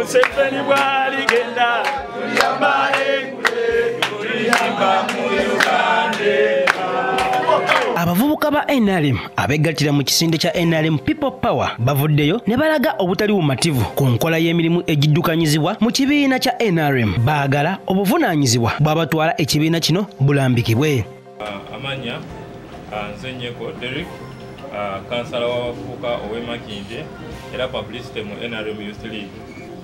Museveni bwaligenda tuliyamba engule tuliyamba mu Uganda. Abavubuka ba NRM abegattira mu kisinde kya NRM People Power bavuddeyo ne balaga obutali bumativu ku nkola y'emirimu egiddukanyizibwa mu kibiina kya NRM. Baagala obuvunaanyizibwa bw'abatwala ekibiina kino bulambikibwe. Amanya nze Nyeko Derek, kansala w'abavubuka ow'e Makindye era publicity mu NRM Youth League.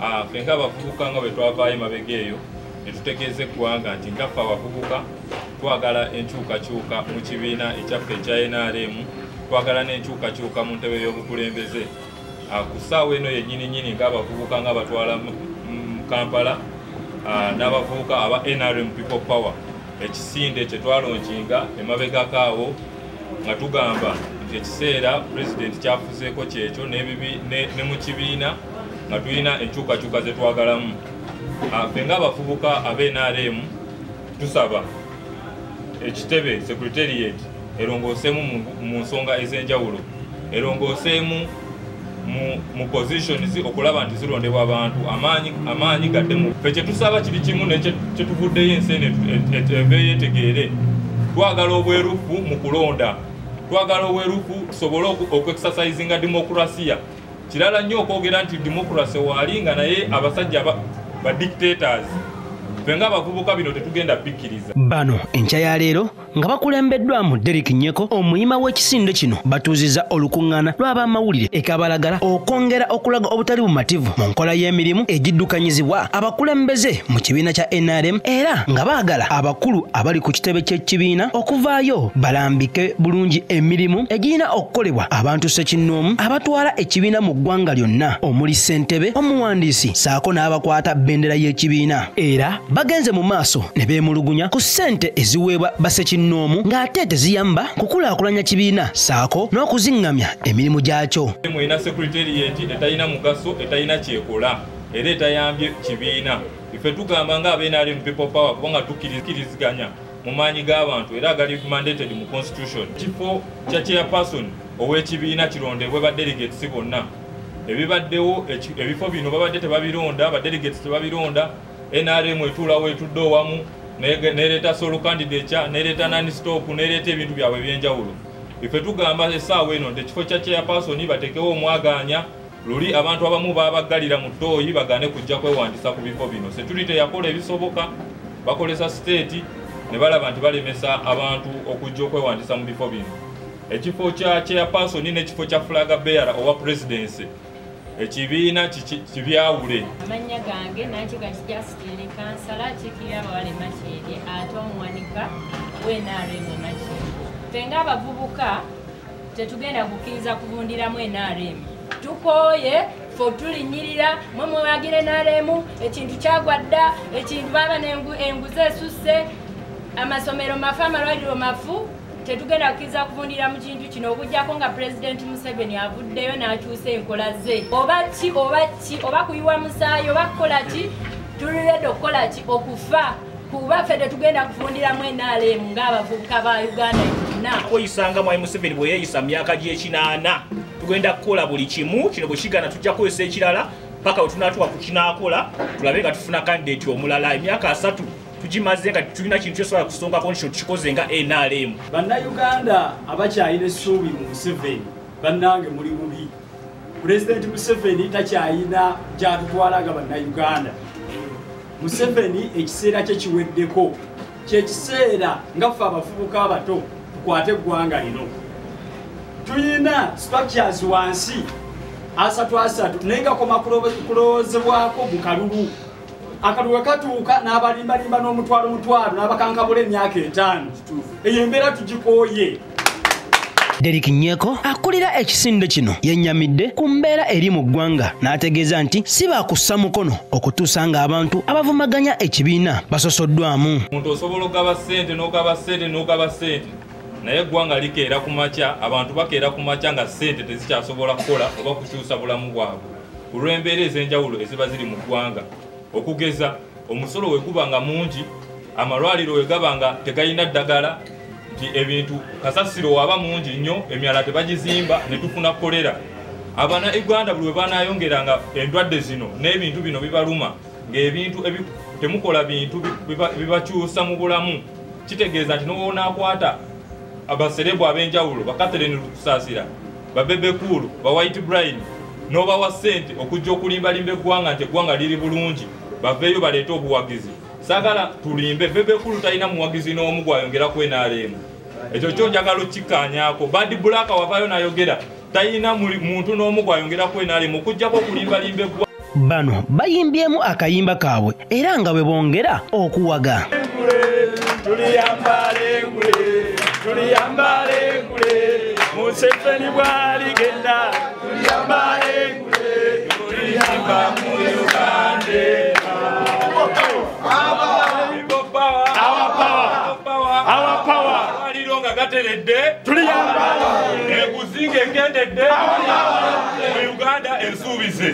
Ffe ng'abavubuka nga bwe twavaayo emabega eyo ne tutegeeza eggwanga nti nga ffe abavubuka twagala enkyukakyuka mu kibiina ekyaffe ekya NRM, twagala n'enkyukakyuka mu ntebe y'obukulembeze. Ku ssaawa eno yennyini ng'abavubuka nga batwala mu Kampala n'abavubuka aba NRM People Power, ekisinde kye twalonkinga emabegako awo nga tugamba nti ekiseera Pulezidenti kyafuzeeko kyekyo ne mu kibiina nga tulina enkyukakyuka ze twagalamu. Ffe ng'abavubuka aba NRM tusaba ekitebe secretariat erongoseemu mu nsonga ez'enjawulo, erongoseemu mu positions okulaba nti zirondebwa abantu amaanyi gaddemu. Ffe kye tusaba kiri kimu kye tuvuddeyo ensi eno eveeyo etegeere. Twagala obwerufu mu kulonda, twagala obwerufu tusobole okwexercisinga demokrasiya. Kirala nnyo okwogera nti demokrasi waali nga naye abasajja ba dictators. Ffe ng'abavubuka bino tetugenda bikkiriza. Bano enkya ya leero nga bakulembeddwamu Derek Nyeko, omuyima w'ekisinde kino, batuuzizza olukuŋŋaana lw'abamawulire e Kabalagala okwongera okulaga obutali bumativu mu nkola y'emirimu egiddukanyizibwa abakulembeze mu kibiina kya NRM, era nga baagala abakulu abali ku kitebe ky'ekibiina okuvaayo balambike bulungi emirimu egirina okukolebwa abantu ssekinnoomu abatwala ekibiina mu ggwanga lyonna, omuli ssentebe, omuwandiisi saako n'abakwata bbendera y'ekibiina. Era bagenze mu maaso ne beemulugunya ku ssente eziweebwa bassekinnoomu ng'ate teziyamba kukulaakulanya kibiina saako n'okuziŋŋamya emirimu gyakyo. Mwina secretariat etalina mugaso, etalina kyekola era etayambye kibiina. Ife tugamba ng'aba NRM People Power kubanga tukkiriziganya mu maanyi g'abantu era agali mandated mu constitution. Kifo kya chairperson ow'ekibiina kirondebwe ba delegates bonna. Ebibaddewo ebifo bino babadde tebabironda, ba delegates tebabironda. NRM etuulawo etudde owamu nereeta solo candidate, nereeta non-stop, nereeta ebintu byabwe ebyenjawulo. Ife tugamba essaawa eno nti ekifo kya chairperson batekewo omwaganya, luli abantu abamu babaggalira mu ttooyi bagane kujja kwewandisa ku bifo bino. Security yakola ebisoboka, bakolesa state ne balaba nti balemesa abantu okujja okwewandisa mu bifo bino. Ekifo kya chairperson n'ekifo kya flag bearer owa presidency ekibiina kibyawule. Amanya gange Nakiga Justin, kansala Kikira Abawale Makindye ate omuwanika w'NRM Makindye. Ffe ng'abavubuka tetugenda kukkiriza kuvundiramu NRM. Tukooye ffe tulinnyirira mwe mwewagira NRM, ekintu kyagwa dda, ekintu baba enguzi esusse, amasomero mafu, amalwaliro mafu. Tetugenda kukkiriza kuvundira mu kintu kino okuggyako nga Pulezidenti Museveni avuddeyo n'akyusa enkola ze. Oba kuyiwa musaayi oba kukola ki, tuliredde okukola ki, okufa. Kuba ffe tetugenda kuvundiramu NRM ng'abavubuka ba Uganda yonna. Oyisanga Mwai Museveni bwe yeeyisa mu myaka gy'ekinaana, tugenda kukola buli kimu. Kino bwe kigaana tujja kukozesa ekirala paka we tunaatuuka ku kinaakola tulabe nga tufuna kandidate omulala. Emyaka 3 tugimaze nga tulina kintu kyesobola kusongako nikyo tukikoze nga NRM. Bannayuganda abakyayina essuubi mu Museveni bannange muli bubi. Pulezidenti Museveni takyayina gyatutwalaga bannayuganda. Museveni ekiseera kye kiweddeko, kyekiseera nga ffe abavubuka abato tukwate eggwanga lino. Tuyina structures wansi 3 naye gakoma kulowoozebwako mu kalulu. Akaluwe katuuka n'abalimbalimba n'omutwalo n'abakankabula emyaka 5. Eyo embeera tugikooye. Derek Nyeko akulira ekisinde kino yennyamidde ku mbeera eri mu ggwanga n'ategeeza nti si baakussa mukono okutuusa ng'abantu abavumaganya ekibiina basosoddwamu. Omuntu osobola okugaba ssente n'ogaba ssente naye eggwanga likeera ku makya, abantu bakeera ku makya nga ssente tezikyasobola kukola oba kukyusa bulamu bwabwe olw'embeera ez'enjawulo eziba ziri mu ggwanga. Okugeza omusolo we gubanga mungi, amalwaliro we gabanga tegayina ddagala, nti ebintu kasasiro waba mungi nnyo, emyala tebagizimba ne tufuna kolera. abana Uganda buli banayongeranga endwadde zino n'ebintu bino bibaluma ng'ebintu temukola bintu bibakyusa mu bulamu kitegeeza nti n'owoona akwata abaserebu ab'enjawulo bakatherine Lukusaasira babebe kulu ba White Brain n'obawa ssente okujja okulimbalimba eggwanga nti eggwanga liri bulungi baveeyo baleete obuwagizi saagala tulimbe bebe kulu talina muwagizi n'omu gwayongera ku NRM ekyo kyo njagala okikkaanyaako Bad Black wavaayo n'ayogera talina muntu n'omu gwayongera ku NRM okujjako okulimbalimba eggwanga. Bano bayimbyemu akayimba kaabwe era nga bwe bongera okuwaga. Tuliyambale ngule Museveni bwaligenda tuliyambale ngule tuliyamba mu Uganda. Our power alironga gateredde tuliyambale eguzinge gendedde mu Uganda ensuubize.